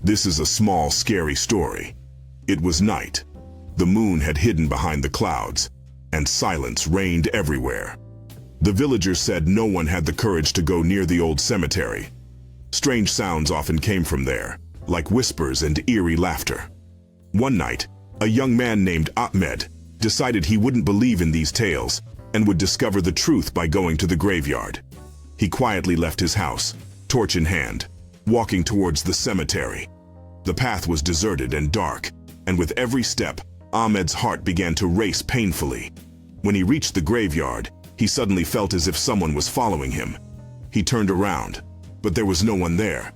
This is a small, scary story. It was night. The moon had hidden behind the clouds, and silence reigned everywhere. The villagers said no one had the courage to go near the old cemetery. Strange sounds often came from there, like whispers and eerie laughter. One night, a young man named Ahmed decided he wouldn't believe in these tales and would discover the truth by going to the graveyard. He quietly left his house, torch in hand, walking towards the cemetery. The path was deserted and dark, and with every step, Ahmed's heart began to race painfully. When he reached the graveyard, he suddenly felt as if someone was following him. He turned around, but there was no one there.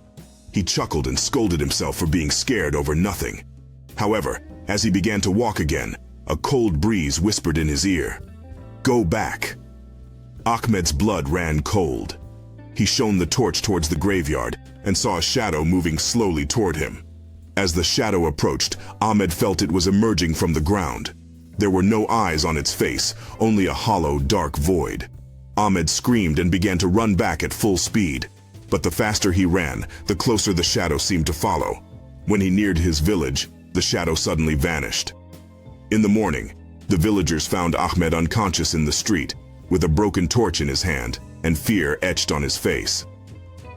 He chuckled and scolded himself for being scared over nothing. However, as he began to walk again, a cold breeze whispered in his ear, "Go back." Ahmed's blood ran cold. He shone the torch towards the graveyard and saw a shadow moving slowly toward him. As the shadow approached, Ahmed felt it was emerging from the ground. There were no eyes on its face, only a hollow, dark void. Ahmed screamed and began to run back at full speed. But the faster he ran, the closer the shadow seemed to follow. When he neared his village, the shadow suddenly vanished. In the morning, the villagers found Ahmed unconscious in the street, with a broken torch in his hand and fear etched on his face.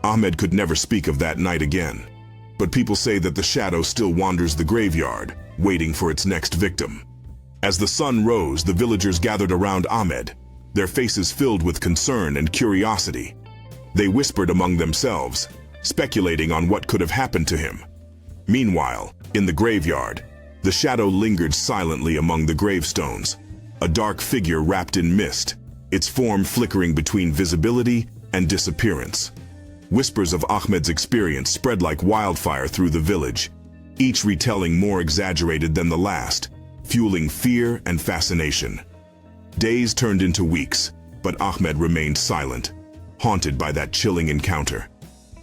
Ahmed could never speak of that night again. But people say that the shadow still wanders the graveyard, waiting for its next victim. As the sun rose, the villagers gathered around Ahmed, their faces filled with concern and curiosity. They whispered among themselves, speculating on what could have happened to him. Meanwhile, in the graveyard, the shadow lingered silently among the gravestones, a dark figure wrapped in mist, its form flickering between visibility and disappearance. Whispers of Ahmed's experience spread like wildfire through the village, each retelling more exaggerated than the last, fueling fear and fascination. Days turned into weeks, but Ahmed remained silent, haunted by that chilling encounter.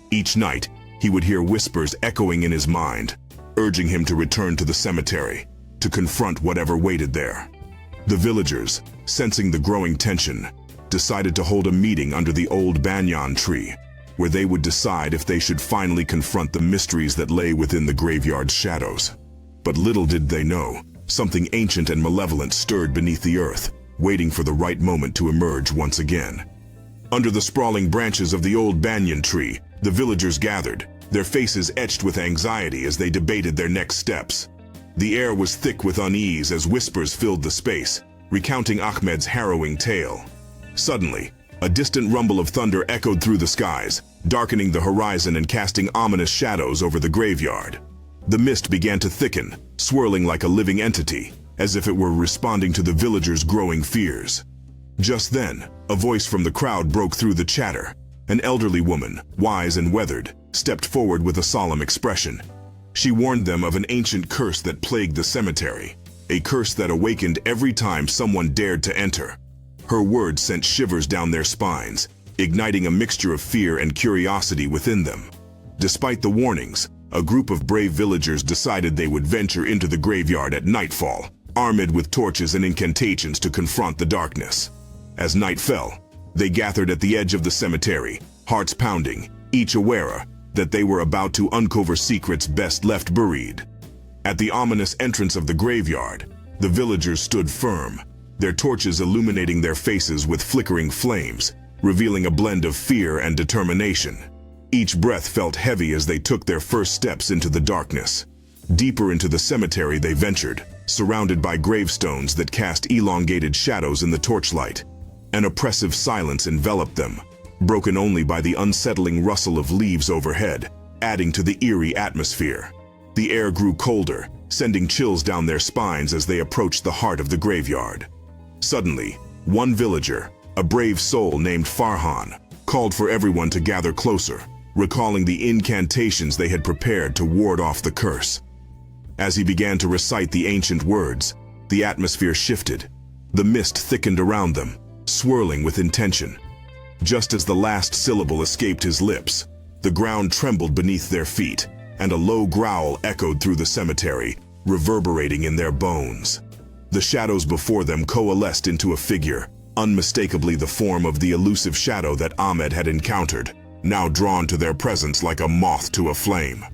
Each night, he would hear whispers echoing in his mind, urging him to return to the cemetery, to confront whatever waited there. The villagers, sensing the growing tension, decided to hold a meeting under the old banyan tree, where they would decide if they should finally confront the mysteries that lay within the graveyard's shadows. But little did they know, something ancient and malevolent stirred beneath the earth, waiting for the right moment to emerge once again. Under the sprawling branches of the old banyan tree, the villagers gathered, their faces etched with anxiety as they debated their next steps. The air was thick with unease as whispers filled the space, recounting Ahmed's harrowing tale. Suddenly, a distant rumble of thunder echoed through the skies, darkening the horizon and casting ominous shadows over the graveyard. The mist began to thicken, swirling like a living entity, as if it were responding to the villagers' growing fears. Just then, a voice from the crowd broke through the chatter. An elderly woman, wise and weathered, stepped forward with a solemn expression. She warned them of an ancient curse that plagued the cemetery, a curse that awakened every time someone dared to enter. Her words sent shivers down their spines, igniting a mixture of fear and curiosity within them. Despite the warnings, a group of brave villagers decided they would venture into the graveyard at nightfall, armed with torches and incantations to confront the darkness. As night fell, they gathered at the edge of the cemetery, hearts pounding, each aware that they were about to uncover secrets best left buried. At the ominous entrance of the graveyard, the villagers stood firm, their torches illuminating their faces with flickering flames, revealing a blend of fear and determination. Each breath felt heavy as they took their first steps into the darkness. Deeper into the cemetery they ventured, surrounded by gravestones that cast elongated shadows in the torchlight. An oppressive silence enveloped them, broken only by the unsettling rustle of leaves overhead, adding to the eerie atmosphere. The air grew colder, sending chills down their spines as they approached the heart of the graveyard. Suddenly, one villager, a brave soul named Farhan, called for everyone to gather closer, recalling the incantations they had prepared to ward off the curse. As he began to recite the ancient words, the atmosphere shifted. The mist thickened around them, swirling with intention. Just as the last syllable escaped his lips, the ground trembled beneath their feet, and a low growl echoed through the cemetery, reverberating in their bones. The shadows before them coalesced into a figure, unmistakably the form of the elusive shadow that Ahmed had encountered, now drawn to their presence like a moth to a flame.